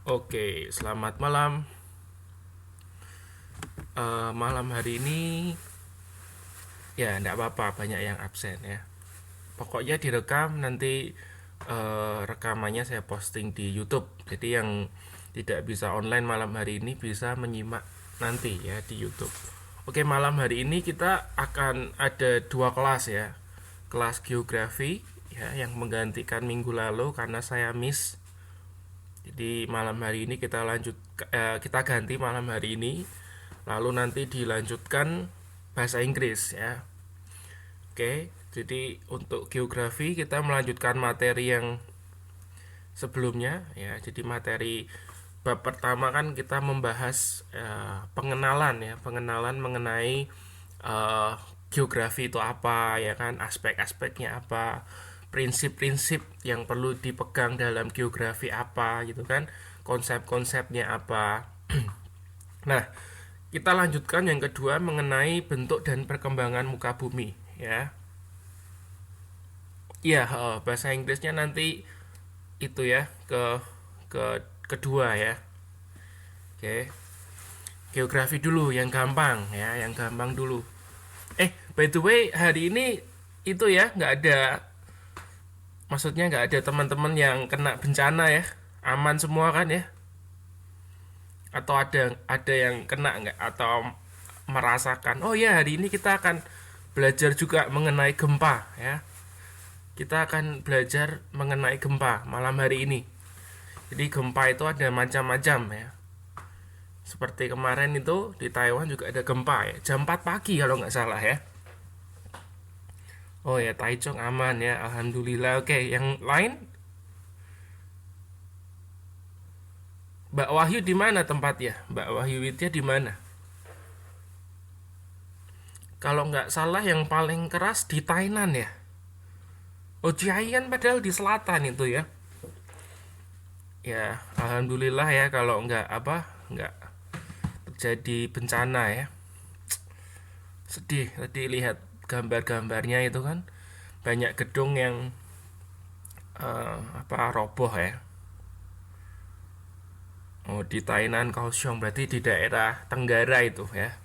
Oke, selamat malam. Malam hari ini ya enggak apa-apa, banyak yang absen ya. Pokoknya direkam nanti rekamannya saya posting di YouTube. Jadi yang tidak bisa online malam hari ini bisa menyimak nanti ya di YouTube. Oke, malam hari ini kita akan ada dua kelas ya. Kelas geografi ya yang menggantikan minggu lalu karena saya miss. Jadi malam hari ini kita ganti malam hari ini, lalu nanti dilanjutkan bahasa Inggris ya. Oke, jadi untuk geografi kita melanjutkan materi yang sebelumnya ya. Jadi materi bab pertama kan kita membahas pengenalan ya, pengenalan mengenai geografi itu apa ya kan, aspek-aspeknya apa, prinsip-prinsip yang perlu dipegang dalam geografi apa gitu kan, konsep-konsepnya apa. Nah, kita lanjutkan yang kedua mengenai bentuk dan perkembangan muka bumi ya. Iya, bahasa Inggrisnya nanti itu ya kedua ya. Oke. Geografi dulu yang gampang ya, yang gampang dulu. By the way, hari ini itu ya nggak ada, maksudnya nggak ada teman-teman yang kena bencana ya, aman semua kan ya? Atau ada yang kena nggak atau merasakan? Oh ya, hari ini kita akan belajar juga mengenai gempa ya. Kita akan belajar mengenai gempa malam hari ini. Jadi gempa itu ada macam-macam ya. Seperti kemarin itu di Taiwan juga ada gempa ya, jam 4 pagi kalau nggak salah ya. Oh ya, Taichung aman ya, alhamdulillah. Oke, yang lain? Mbak Wahyu di mana tempatnya? Mbak Wahyu Widya di mana? Kalau nggak salah yang paling keras di Tainan ya. Oh, Chiai kan padahal di selatan itu ya. Ya, alhamdulillah ya kalau nggak terjadi bencana ya. Sedih tadi lihat gambar-gambarnya itu kan, banyak gedung yang roboh ya. Oh, di Tainan Kaohsiung berarti di daerah Tenggara itu ya.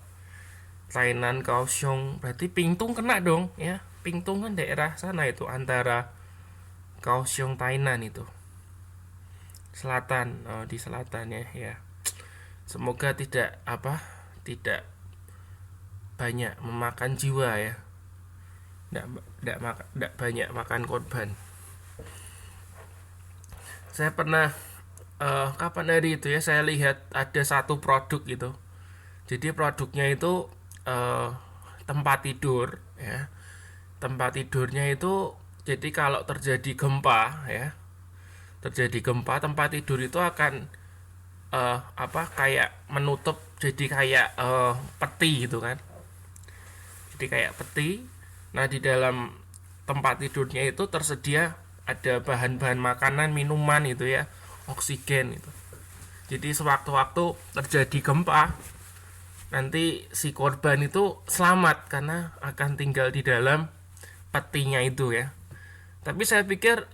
Tainan Kaohsiung berarti Pingtung kena dong ya. Pingtung kan daerah sana itu, antara Kaohsiung Tainan itu. Selatan, oh, di selatannya ya. Semoga tidak banyak memakan jiwa ya. Tidak banyak makan korban. Saya pernah kapan hari itu ya, saya lihat ada satu produk gitu. Jadi produknya itu tempat tidur ya. Tempat tidurnya itu, jadi kalau terjadi gempa ya, tempat tidur itu akan kayak menutup, jadi kayak peti gitu kan. Jadi kayak peti. Nah, di dalam tempat tidurnya itu tersedia ada bahan-bahan makanan, minuman itu ya, oksigen itu. Jadi sewaktu-waktu terjadi gempa, nanti si korban itu selamat karena akan tinggal di dalam petinya itu ya. Tapi saya pikir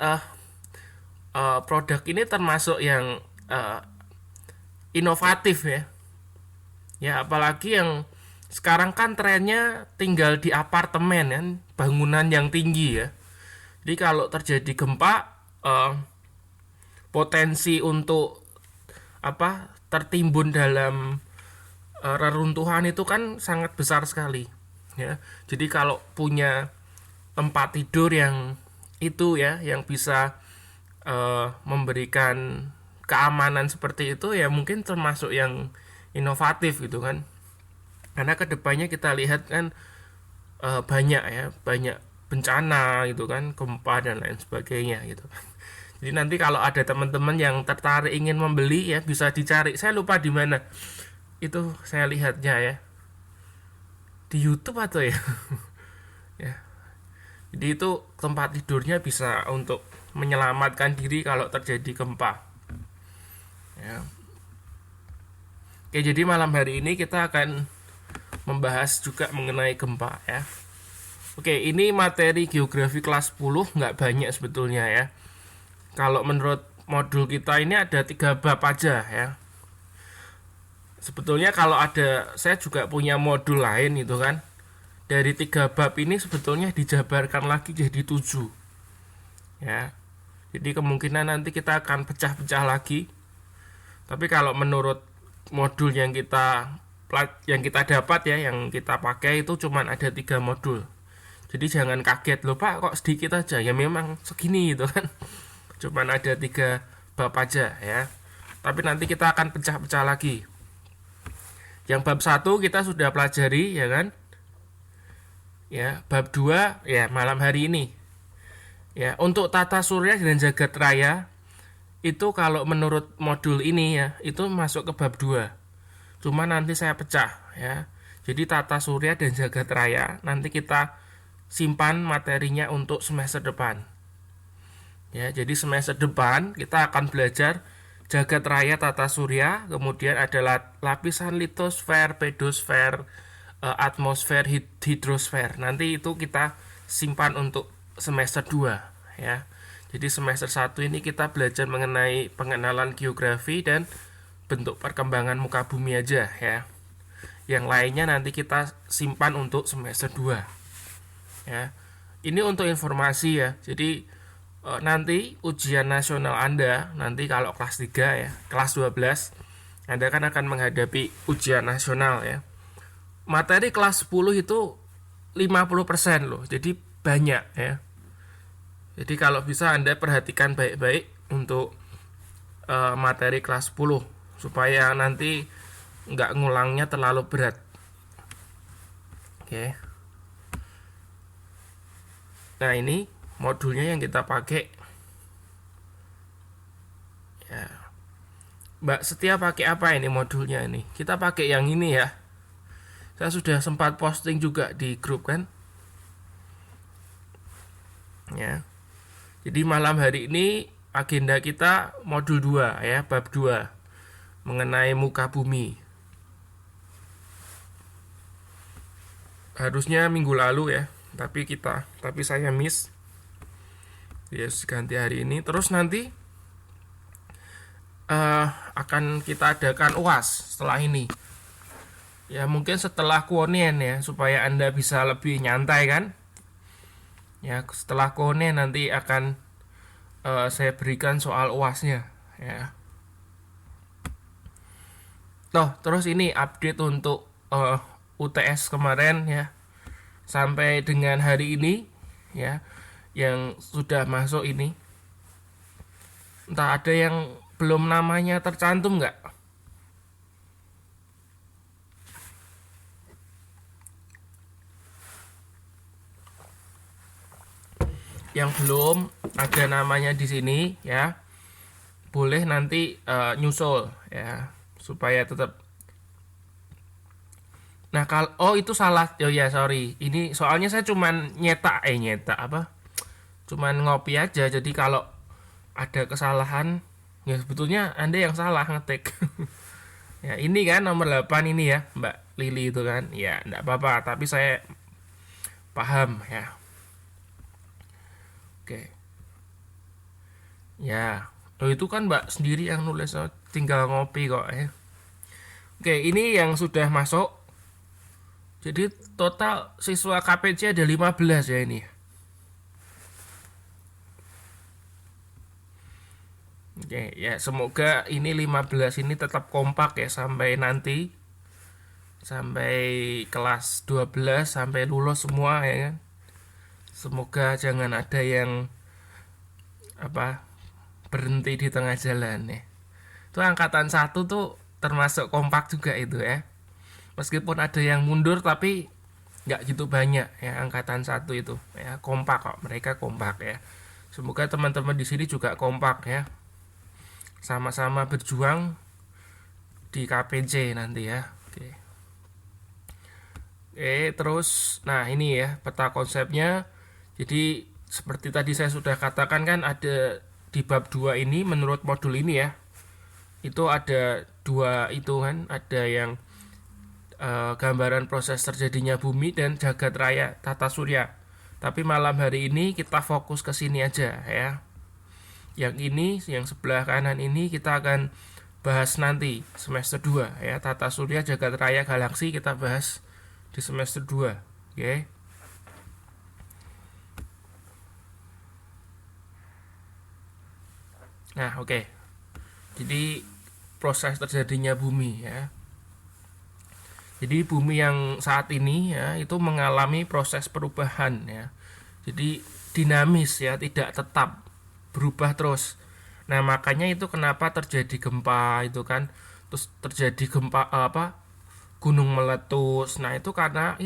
produk ini termasuk yang inovatif ya. Ya, apalagi yang sekarang kan trennya tinggal di apartemen kan, bangunan yang tinggi ya. Jadi kalau terjadi gempa, potensi untuk tertimbun dalam reruntuhan itu kan sangat besar sekali ya. Jadi kalau punya tempat tidur yang itu ya, yang bisa memberikan keamanan seperti itu ya, mungkin termasuk yang inovatif gitu kan. Karena kedepannya kita lihat kan banyak bencana gitu kan, gempa dan lain sebagainya gitu kan. Jadi nanti kalau ada teman-teman yang tertarik ingin membeli ya, bisa dicari. Saya lupa di mana. Itu saya lihatnya ya. Di YouTube atau ya. Ya. Jadi itu tempat tidurnya bisa untuk menyelamatkan diri kalau terjadi gempa. Ya. Oke, jadi malam hari ini kita akan membahas juga mengenai gempa ya. Oke, ini materi geografi kelas 10, nggak banyak sebetulnya ya. Kalau menurut modul kita ini ada 3 bab aja ya. Sebetulnya kalau ada, saya juga punya modul lain itu kan. Dari 3 bab ini sebetulnya dijabarkan lagi jadi 7 ya. Jadi kemungkinan nanti kita akan pecah-pecah lagi. Tapi kalau menurut modul yang kita dapat ya, yang kita pakai itu cuman ada 3 modul. Jadi jangan kaget loh Pak, kok sedikit aja. Ya memang segini gitu kan. Cuman ada 3 bab aja ya. Tapi nanti kita akan pecah-pecah lagi. Yang bab 1 kita sudah pelajari ya kan. Ya, bab 2 ya malam hari ini. Ya, untuk tata surya dan jagat raya itu kalau menurut modul ini ya, itu masuk ke bab 2. Cuma nanti saya pecah ya. Jadi tata surya dan jagat raya nanti kita simpan materinya untuk semester depan. Ya, jadi semester depan kita akan belajar jagat raya tata surya, kemudian ada lapisan litosfer, pedosfer, atmosfer, hidrosfer. Nanti itu kita simpan untuk semester 2 ya. Jadi semester 1 ini kita belajar mengenai pengenalan geografi dan bentuk perkembangan muka bumi aja ya. Yang lainnya nanti kita simpan untuk semester 2 ya. Ini untuk informasi ya. Jadi nanti ujian nasional Anda nanti kalau kelas 3 ya, kelas 12 Anda kan akan menghadapi ujian nasional ya. Materi kelas 10 itu 50% loh. Jadi banyak ya. Jadi kalau bisa Anda perhatikan baik-baik untuk materi kelas 10 supaya nanti nggak ngulangnya terlalu berat. Oke. Nah, ini modulnya yang kita pakai. Ya. Mbak Setia pakai apa ini modulnya ini? Kita pakai yang ini ya. Saya sudah sempat posting juga di grup kan. Ya. Jadi malam hari ini agenda kita modul 2 ya, bab 2 mengenai muka bumi. Harusnya minggu lalu ya, tapi saya miss. Ya, ganti hari ini. Terus nanti akan kita adakan UAS setelah ini. Ya mungkin setelah kuonen ya, supaya Anda bisa lebih nyantai kan. Ya setelah kuonen nanti akan saya berikan soal UASnya ya. Terus ini update untuk UTS kemarin ya. Sampai dengan hari ini ya, yang sudah masuk ini. Entah ada yang belum namanya tercantum nggak? Yang belum ada namanya di sini ya, boleh nanti nyusul ya, supaya tetap. Nah kalau itu salah, ya sorry, ini soalnya saya cuman nyetak apa, cuman ngopi aja. Jadi kalau ada kesalahan ya sebetulnya Anda yang salah ngetik. Ya ini kan nomor 8 ini ya Mbak Lili itu kan, ya enggak apa-apa, tapi saya paham ya. Oke. Ya, itu kan Mbak sendiri yang nulis, tinggal ngopi kok ya. Oke, ini yang sudah masuk. Jadi total siswa KPC ada 15 ya ini. Oke, ya semoga ini 15 ini tetap kompak ya sampai nanti. Sampai kelas 12 sampai lulus semua ya kan. Semoga jangan ada yang berhenti di tengah jalan ya. Itu angkatan 1 tuh termasuk kompak juga itu ya. Meskipun ada yang mundur tapi nggak gitu banyak ya, angkatan 1 itu ya, kompak kok, mereka kompak ya. Semoga teman-teman di sini juga kompak ya. Sama-sama berjuang di KPJ nanti ya. Oke, terus nah ini ya peta konsepnya. Jadi seperti tadi saya sudah katakan kan, ada di bab 2 ini menurut modul ini ya. Itu ada 2 itu kan, ada yang gambaran proses terjadinya bumi dan jagat raya tata surya. Tapi malam hari ini kita fokus ke sini aja ya. Yang ini, yang sebelah kanan ini kita akan bahas nanti semester 2 ya. Tata surya jagat raya galaksi kita bahas di semester 2. Oke. Nah, oke. Jadi proses terjadinya bumi ya. Jadi bumi yang saat ini ya itu mengalami proses perubahan ya. Jadi dinamis ya, tidak tetap, berubah terus. Nah, makanya itu kenapa terjadi gempa itu kan. Terus terjadi gempa gunung meletus. Nah, itu karena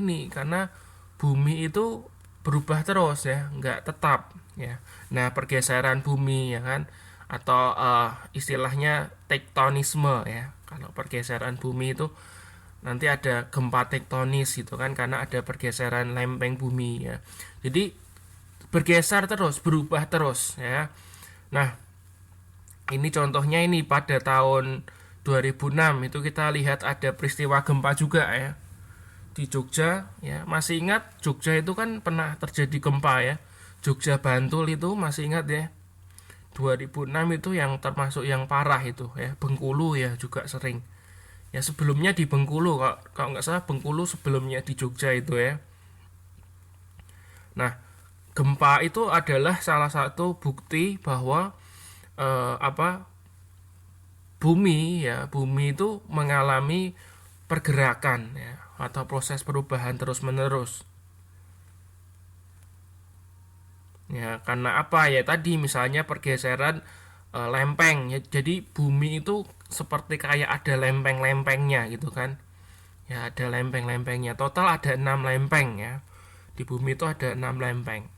bumi itu berubah terus ya, nggak tetap ya. Nah, pergeseran bumi ya kan, atau istilahnya tektonisme ya. Kalau pergeseran bumi itu nanti ada gempa tektonis gitu kan, karena ada pergeseran lempeng bumi ya. Jadi bergeser terus, berubah terus ya. Nah, ini contohnya ini pada tahun 2006 itu kita lihat ada peristiwa gempa juga ya di Jogja ya. Masih ingat Jogja itu kan pernah terjadi gempa ya. Jogja Bantul itu masih ingat ya. 2006 itu yang termasuk yang parah itu ya. Bengkulu ya juga sering. Ya sebelumnya di Bengkulu, kalau nggak salah Bengkulu sebelumnya di Jogja itu ya. Nah, gempa itu adalah salah satu bukti bahwa bumi itu mengalami pergerakan ya, atau proses perubahan terus menerus ya. Karena apa ya, tadi misalnya pergeseran lempeng ya. Jadi bumi itu seperti kayak ada lempeng-lempengnya gitu kan ya. Ada lempeng-lempengnya, total ada 6 lempeng ya. Di bumi itu ada 6 lempeng.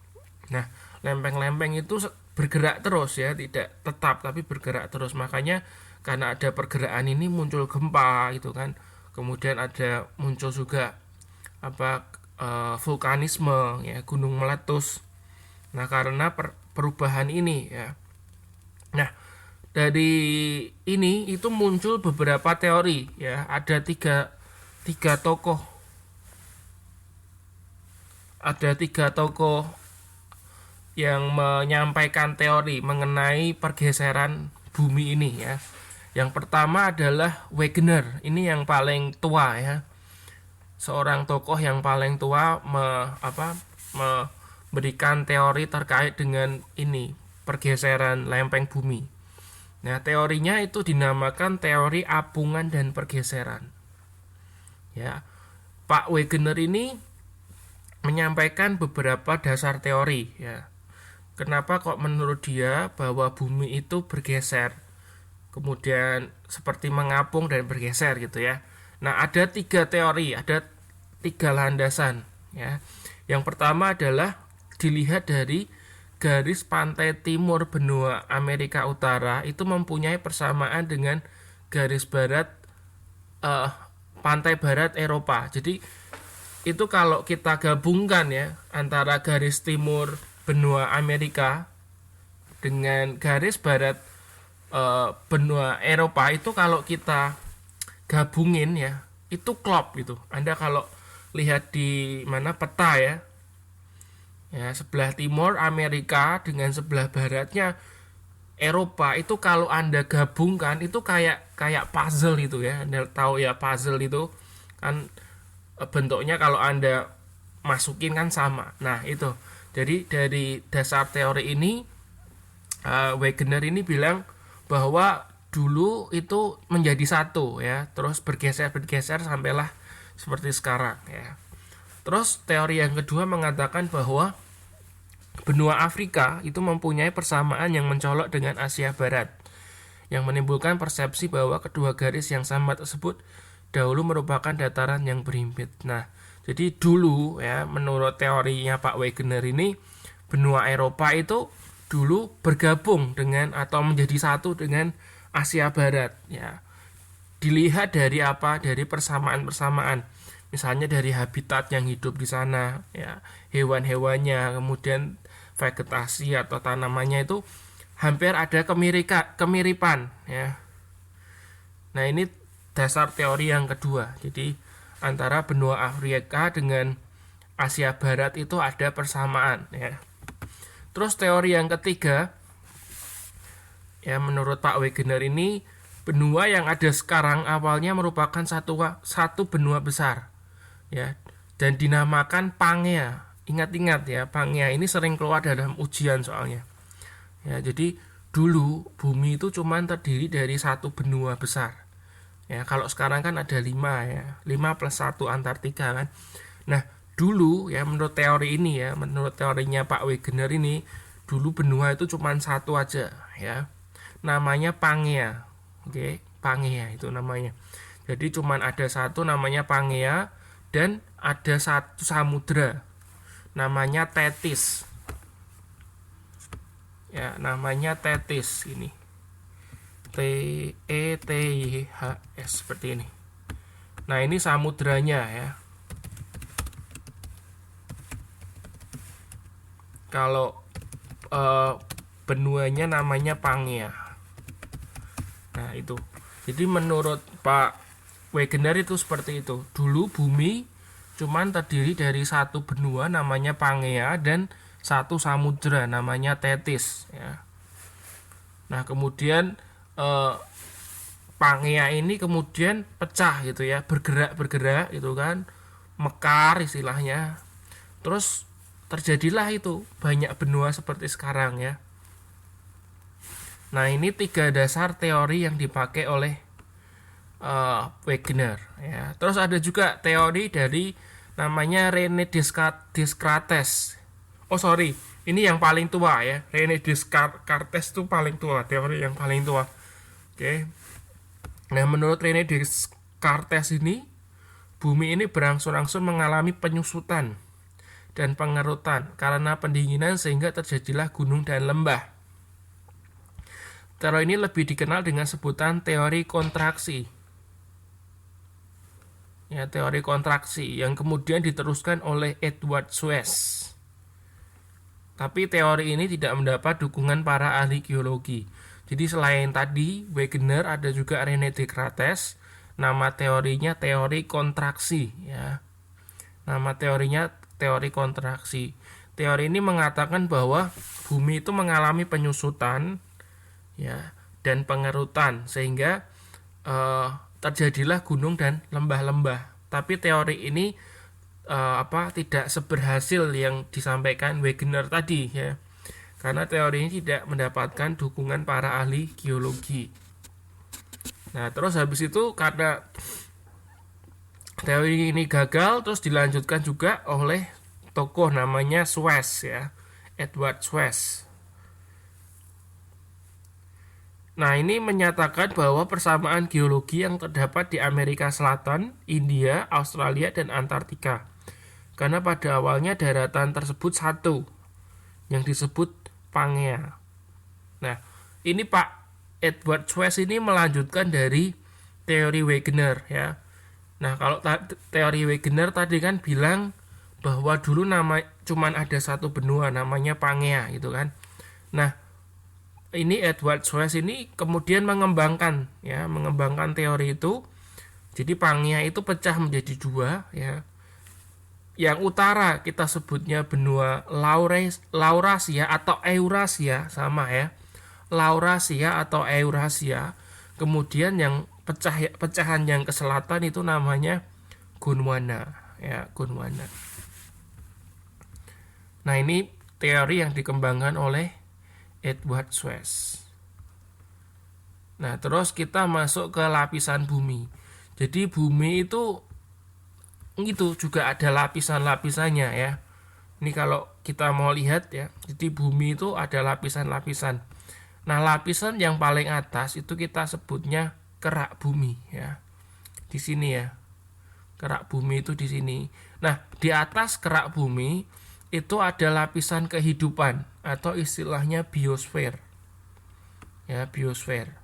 Nah, lempeng-lempeng itu bergerak terus ya, tidak tetap tapi bergerak terus. Makanya karena ada pergerakan ini muncul gempa gitu kan. Kemudian ada muncul juga vulkanisme ya, gunung meletus. Nah, karena perubahan ini ya. Nah, dari ini itu muncul beberapa teori ya. Ada tiga tokoh. Ada tiga tokoh yang menyampaikan teori mengenai pergeseran bumi ini ya. Yang pertama adalah Wegener. Ini yang paling tua ya. Seorang tokoh yang paling tua memberikan teori terkait dengan ini, pergeseran lempeng bumi. Nah, teorinya itu dinamakan teori apungan dan pergeseran. Ya. Pak Wegener ini menyampaikan beberapa dasar teori ya. Kenapa kok menurut dia bahwa bumi itu bergeser, kemudian seperti mengapung dan bergeser gitu ya. Nah, ada 3 teori, ada 3 landasan ya. Yang pertama adalah dilihat dari garis pantai timur benua Amerika Utara itu mempunyai persamaan dengan garis barat pantai barat Eropa. Jadi itu kalau kita gabungkan ya antara garis timur benua Amerika dengan garis barat benua Eropa, itu kalau kita gabungin ya itu klop gitu. Anda kalau lihat di mana peta ya, sebelah timur Amerika dengan sebelah baratnya Eropa, itu kalau Anda gabungkan itu kayak puzzle itu ya. Anda tahu ya puzzle itu kan bentuknya kalau Anda masukin kan sama. Nah, itu. Jadi dari dasar teori ini Wegener ini bilang bahwa dulu itu menjadi satu ya, terus bergeser sampailah seperti sekarang ya. Terus teori yang kedua mengatakan bahwa benua Afrika itu mempunyai persamaan yang mencolok dengan Asia Barat, yang menimbulkan persepsi bahwa kedua garis yang sama tersebut dahulu merupakan dataran yang berhimpit. Nah, jadi dulu ya, menurut teorinya Pak Wegener ini, benua Eropa itu dulu bergabung dengan atau menjadi satu dengan Asia Barat ya. Dilihat dari apa? Dari persamaan-persamaan. Misalnya dari habitat yang hidup di sana ya, hewan-hewannya, kemudian vegetasi atau tanamannya itu hampir ada kemiripan ya. Nah, ini dasar teori yang kedua. Jadi antara benua Afrika dengan Asia Barat itu ada persamaan ya. Terus teori yang ketiga Ya, menurut Pak Wegener ini benua yang ada sekarang awalnya merupakan satu benua besar, ya, dan dinamakan Pangea. Ingat-ingat ya, Pangea ini sering keluar dalam ujian soalnya. Ya, jadi dulu bumi itu cuma terdiri dari satu benua besar. Ya, kalau sekarang kan ada 5 ya, 5 plus 1 Antartika kan. Nah, dulu ya menurut teori ini ya, menurut teorinya Pak Wegener ini, dulu benua itu cuma satu aja ya. Namanya Pangea. Oke, Pangea itu namanya. Jadi cuma ada satu namanya Pangea dan ada satu samudra namanya Tethys. Ya, namanya Tethys ini. Tethys seperti ini. Nah, ini samudranya ya. Kalau benuanya namanya Pangea. Nah, itu. Jadi menurut Pak Wegener itu seperti itu. Dulu bumi cuman terdiri dari satu benua namanya Pangea dan satu samudra namanya Tethys ya. Nah, kemudian Pangea ini kemudian pecah gitu ya, bergerak gitu kan, mekar istilahnya. Terus terjadilah itu banyak benua seperti sekarang ya. Nah, ini 3 dasar teori yang dipakai oleh Wegener ya. Terus ada juga teori dari namanya René Descartes. Oh sorry, ini yang paling tua ya. René Descartes itu paling tua, teori yang paling tua. Oke. Nah, menurut René Descartes ini, bumi ini berangsur-angsur mengalami penyusutan dan pengerutan karena pendinginan sehingga terjadilah gunung dan lembah. Teori ini lebih dikenal dengan sebutan teori kontraksi. Ya, teori kontraksi yang kemudian diteruskan oleh Edward Suess. Tapi teori ini tidak mendapat dukungan para ahli geologi. Jadi selain tadi Wegener, ada juga René Descartes. Nama teorinya teori kontraksi ya. Nama teorinya teori kontraksi. Teori ini mengatakan bahwa bumi itu mengalami penyusutan ya dan pengerutan sehingga terjadilah gunung dan lembah-lembah. Tapi teori ini tidak seberhasil yang disampaikan Wegener tadi ya. Karena teori ini tidak mendapatkan dukungan para ahli geologi. Nah, terus habis itu karena teori ini gagal, terus dilanjutkan juga oleh tokoh namanya Suess ya, Edward Suess. Nah, ini menyatakan bahwa persamaan geologi yang terdapat di Amerika Selatan, India, Australia, dan Antartika. Karena pada awalnya daratan tersebut satu, yang disebut Pangea. Nah, ini Pak Edward Suess ini melanjutkan dari teori Wegener ya. Nah, kalau teori Wegener tadi kan bilang bahwa dulu cuman ada satu benua namanya Pangea gitu kan. Nah, ini Edward Suess ini kemudian mengembangkan teori itu. Jadi Pangea itu pecah menjadi 2 ya. Yang utara kita sebutnya benua Laurasia atau Eurasia, sama ya. Laurasia atau Eurasia. Kemudian yang pecahan yang ke selatan itu namanya Gondwana ya, Gondwana. Nah, ini teori yang dikembangkan oleh Edward Suess. Nah, terus kita masuk ke lapisan bumi. Jadi bumi itu juga ada lapisan-lapisannya ya. Ini kalau kita mau lihat ya, jadi bumi itu ada lapisan-lapisan. Nah, lapisan yang paling atas itu kita sebutnya kerak bumi ya. Di sini ya. Kerak bumi itu di sini. Nah, di atas kerak bumi itu ada lapisan kehidupan atau istilahnya biosfer. Ya, biosfer.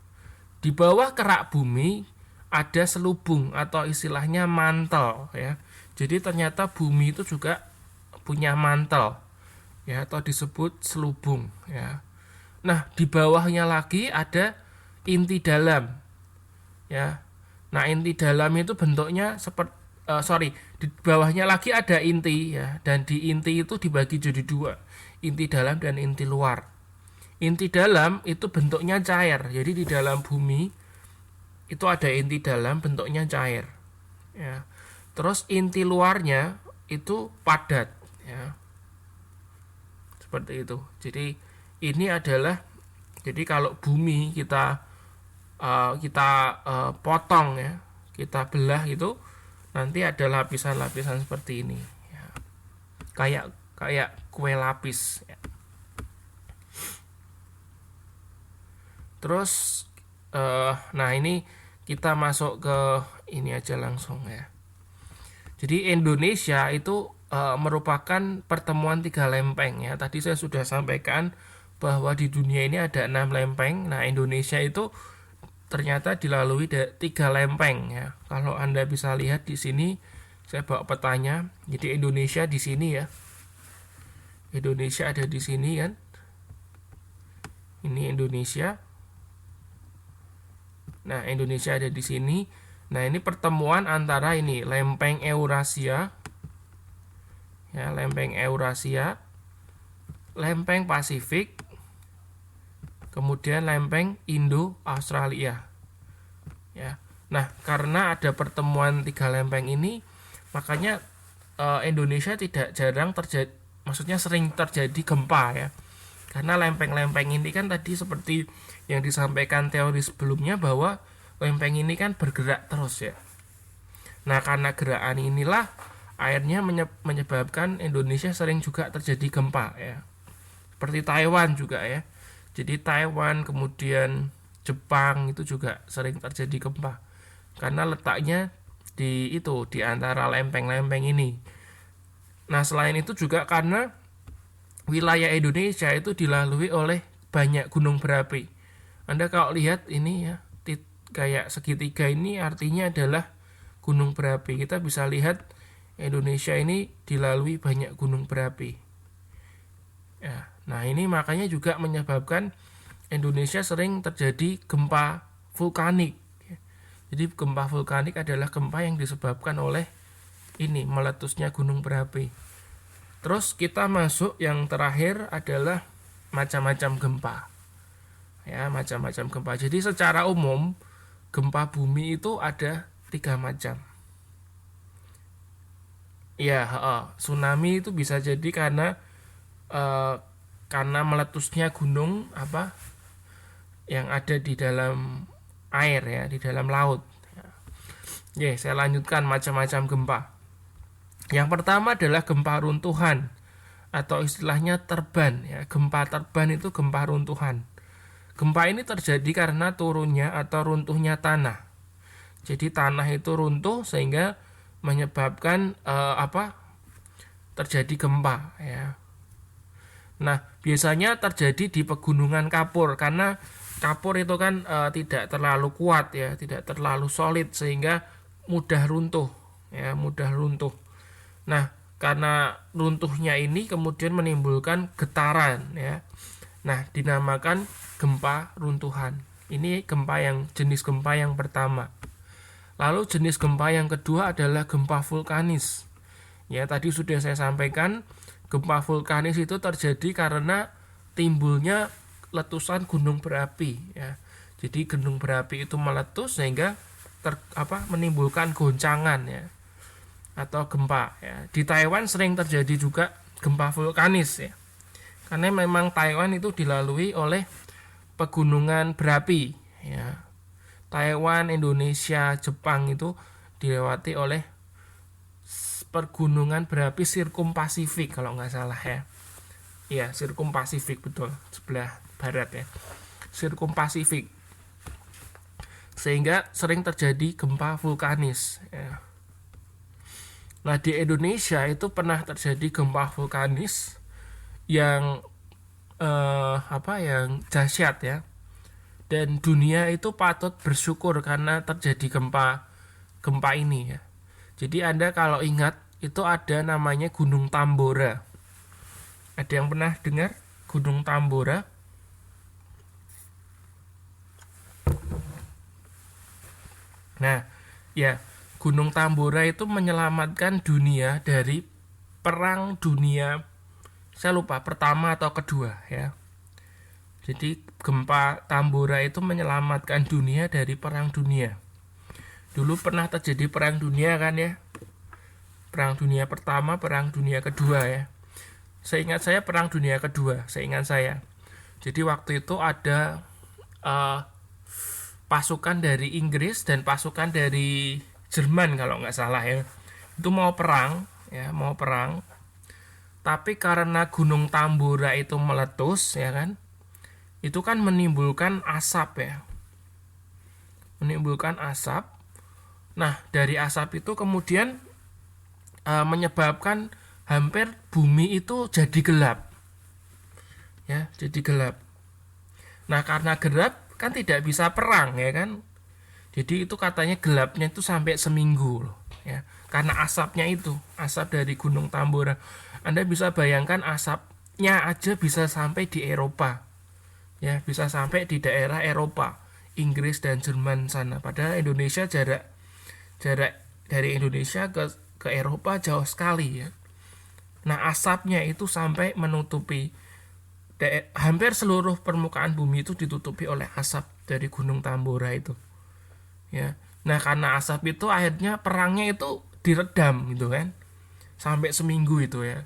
Di bawah kerak bumi ada selubung atau istilahnya mantel ya. Jadi ternyata bumi itu juga punya mantel ya, atau disebut selubung ya. Nah, di bawahnya lagi ada inti dalam ya. Nah, inti dalam itu bentuknya di bawahnya lagi ada inti ya, dan di inti itu dibagi jadi 2, inti dalam dan inti luar. Inti dalam itu bentuknya cair. Jadi di dalam bumi itu ada inti dalam bentuknya cair. Ya. Terus inti luarnya itu padat. Ya. Seperti itu. Jadi ini adalah, jadi kalau bumi kita potong ya, kita belah itu nanti ada lapisan-lapisan seperti ini. Ya. Kayak kue lapis. Ya. Terus nah ini kita masuk ke ini aja langsung ya. Jadi Indonesia itu merupakan pertemuan 3 lempeng ya. Tadi saya sudah sampaikan bahwa di dunia ini ada 6 lempeng. Nah, Indonesia itu ternyata dilalui 3 lempeng ya. Kalau Anda bisa lihat di sini saya bawa petanya. Jadi Indonesia di sini ya. Indonesia ada di sini kan. Ini Indonesia. Nah, Indonesia ada di sini. Nah, ini pertemuan antara ini lempeng Eurasia. Ya, lempeng Eurasia, lempeng Pasifik, kemudian lempeng Indo-Australia. Ya. Nah, karena ada pertemuan 3 lempeng ini, makanya Indonesia tidak jarang terjadi, maksudnya sering terjadi gempa ya. Karena lempeng-lempeng ini kan tadi seperti yang disampaikan teori sebelumnya bahwa lempeng ini kan bergerak terus ya. Nah, karena gerakan inilah akhirnya menyebabkan Indonesia sering juga terjadi gempa ya. Seperti Taiwan juga ya. Jadi Taiwan kemudian Jepang itu juga sering terjadi gempa. Karena letaknya di antara lempeng-lempeng ini. Nah, selain itu juga karena wilayah Indonesia itu dilalui oleh banyak gunung berapi. Anda kalau lihat ini ya, kayak segitiga ini artinya adalah gunung berapi. Kita bisa lihat Indonesia ini dilalui banyak gunung berapi. Ya, nah ini makanya juga menyebabkan Indonesia sering terjadi gempa vulkanik. Jadi gempa vulkanik adalah gempa yang disebabkan oleh ini meletusnya gunung berapi. Terus kita masuk yang terakhir adalah macam-macam gempa. Ya, macam-macam gempa. Jadi secara umum gempa bumi itu ada 3 macam. Ya, tsunami itu bisa jadi karena meletusnya gunung yang ada di dalam air ya, di dalam laut. Ya, saya lanjutkan macam-macam gempa. Yang pertama adalah gempa runtuhan atau istilahnya terban ya. Gempa terban itu gempa runtuhan. Gempa ini terjadi karena turunnya atau runtuhnya tanah. Jadi tanah itu runtuh sehingga menyebabkan terjadi gempa ya. Nah, biasanya terjadi di pegunungan kapur karena kapur itu kan tidak terlalu kuat ya, tidak terlalu solid sehingga mudah runtuh ya, mudah runtuh. Nah, karena runtuhnya ini kemudian menimbulkan getaran ya. Nah, dinamakan gempa runtuhan. Ini jenis gempa yang pertama. Lalu jenis gempa yang kedua adalah gempa vulkanis. Ya, tadi sudah saya sampaikan, gempa vulkanis itu terjadi karena timbulnya letusan gunung berapi ya. Jadi gunung berapi itu meletus sehingga menimbulkan goncangan ya, atau gempa ya. Di Taiwan sering terjadi juga gempa vulkanis ya. Karena memang Taiwan itu dilalui oleh pegunungan berapi ya. Taiwan, Indonesia, Jepang itu dilewati oleh pergunungan berapi sirkumpasifik kalau nggak salah ya. Iya, sirkumpasifik betul, sebelah barat ya. Sirkumpasifik. Sehingga sering terjadi gempa vulkanis ya. Nah, di Indonesia itu pernah terjadi gempa vulkanis yang yang dahsyat ya. Dan dunia itu patut bersyukur karena terjadi gempa ini ya. Jadi Anda kalau ingat itu ada namanya Gunung Tambora. Ada yang pernah dengar Gunung Tambora? Nah, ya, Gunung Tambora itu menyelamatkan dunia dari perang dunia, saya lupa pertama atau kedua ya. Jadi gempa Tambora itu menyelamatkan dunia dari perang dunia. Dulu pernah terjadi perang dunia kan ya. Perang dunia pertama, perang dunia kedua ya. Seingat saya perang dunia kedua, seingat saya. Jadi waktu itu ada pasukan dari Inggris dan pasukan dari Jerman kalau nggak salah ya. Itu mau perang, ya mau perang. Tapi karena Gunung Tambora itu meletus, ya kan, itu kan menimbulkan asap ya, menimbulkan asap. Nah dari asap itu kemudian menyebabkan hampir bumi itu jadi gelap, ya, jadi gelap. Nah karena gelap kan tidak bisa perang ya kan, jadi itu katanya gelapnya itu sampai seminggu loh, ya, karena asapnya itu, asap dari Gunung Tambora. Anda bisa bayangkan asapnya aja bisa sampai di Eropa, ya, bisa sampai di daerah Eropa, Inggris dan Jerman sana. Padahal Indonesia jarak dari Indonesia ke Eropa jauh sekali ya. Nah asapnya itu sampai menutupi hampir seluruh permukaan bumi itu ditutupi oleh asap dari Gunung Tambora itu. Ya. Nah karena asap itu akhirnya perangnya itu diredam gitu kan, sampai seminggu itu ya.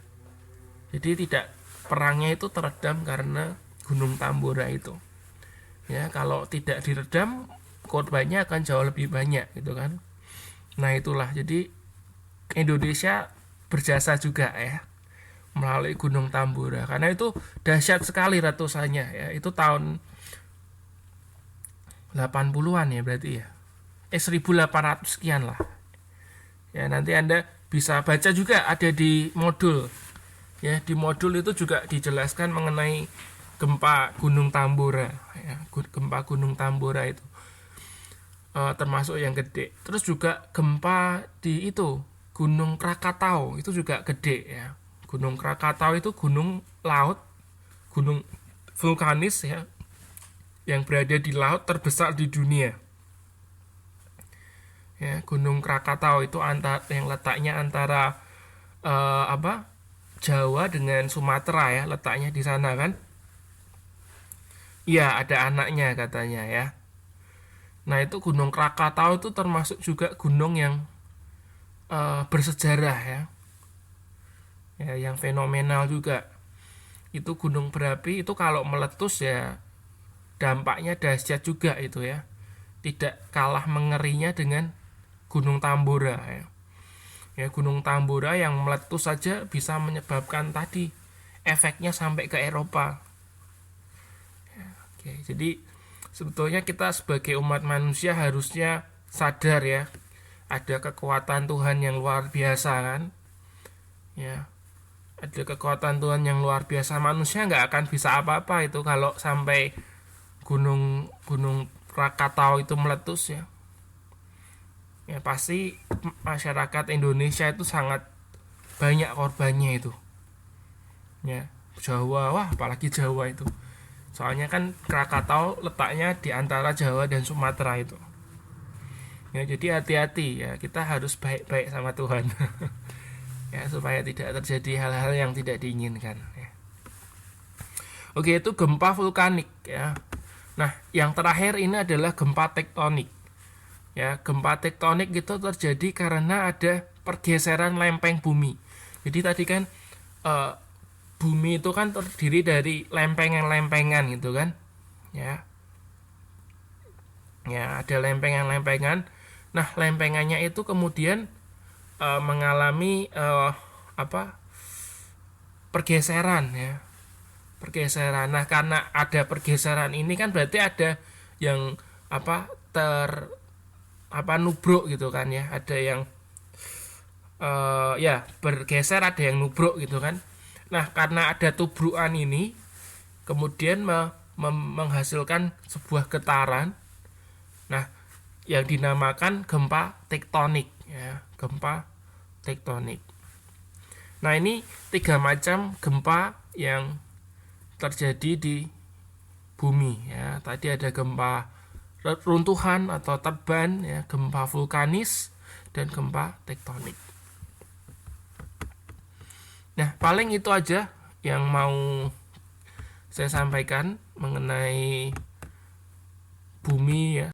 Jadi tidak, perangnya itu teredam karena Gunung Tambora itu. Ya kalau tidak diredam korbannya akan jauh lebih banyak gitu kan. Nah itulah, jadi Indonesia berjasa juga ya melalui Gunung Tambora, karena itu dahsyat sekali ratusannya ya. Itu tahun 80-an ya berarti ya. 1800 sekian lah. Ya nanti Anda bisa baca juga, ada di modul. Ya di modul itu juga dijelaskan mengenai gempa Gunung Tambora ya, gempa Gunung Tambora itu termasuk yang gede. Terus juga gempa di itu Gunung Krakatau itu juga gede ya. Gunung Krakatau itu gunung laut, gunung vulkanis ya, yang berada di laut terbesar di dunia. Ya, Gunung Krakatau itu yang letaknya antara Jawa dengan Sumatera ya, letaknya di sana kan. Iya, ada anaknya katanya ya. Nah, itu Gunung Krakatau itu termasuk juga gunung yang bersejarah ya. Ya, yang fenomenal juga. Itu gunung berapi itu kalau meletus ya dampaknya dahsyat juga itu ya. Tidak kalah mengerinya dengan Gunung Tambora ya. Ya, Gunung Tambora yang meletus saja bisa menyebabkan tadi efeknya sampai ke Eropa. Ya, oke, jadi sebetulnya kita sebagai umat manusia harusnya sadar ya, ada kekuatan Tuhan yang luar biasa kan. Ya, ada kekuatan Tuhan yang luar biasa. Manusia nggak akan bisa apa-apa itu kalau sampai gunung Krakatau itu meletus ya. Ya pasti masyarakat Indonesia itu sangat banyak korbannya itu. Ya, Jawa, wah apalagi Jawa itu. Soalnya kan Krakatau letaknya di antara Jawa dan Sumatera itu. Ya, jadi hati-hati ya, kita harus baik-baik sama Tuhan. Ya, supaya tidak terjadi hal-hal yang tidak diinginkan ya. Oke, itu gempa vulkanik ya. Nah, yang terakhir ini adalah gempa tektonik. Ya, gempa tektonik itu terjadi karena ada pergeseran lempeng bumi. Jadi tadi kan bumi itu kan terdiri dari lempengan-lempengan gitu kan. Ya. Ya, ada lempengan-lempengan. Nah, lempengannya itu kemudian mengalami pergeseran ya. Pergeseran. Nah, karena ada pergeseran ini kan berarti ada yang nubruk gitu kan ya, ada yang bergeser, ada yang nubruk gitu kan. Nah karena ada tubrukan ini kemudian menghasilkan sebuah getaran, nah yang dinamakan gempa tektonik ya, gempa tektonik. Nah ini 3 macam gempa yang terjadi di bumi ya. Tadi ada gempa runtuhan atau teban ya, gempa vulkanis, dan gempa tektonik. Nah paling itu aja yang mau saya sampaikan mengenai bumi ya.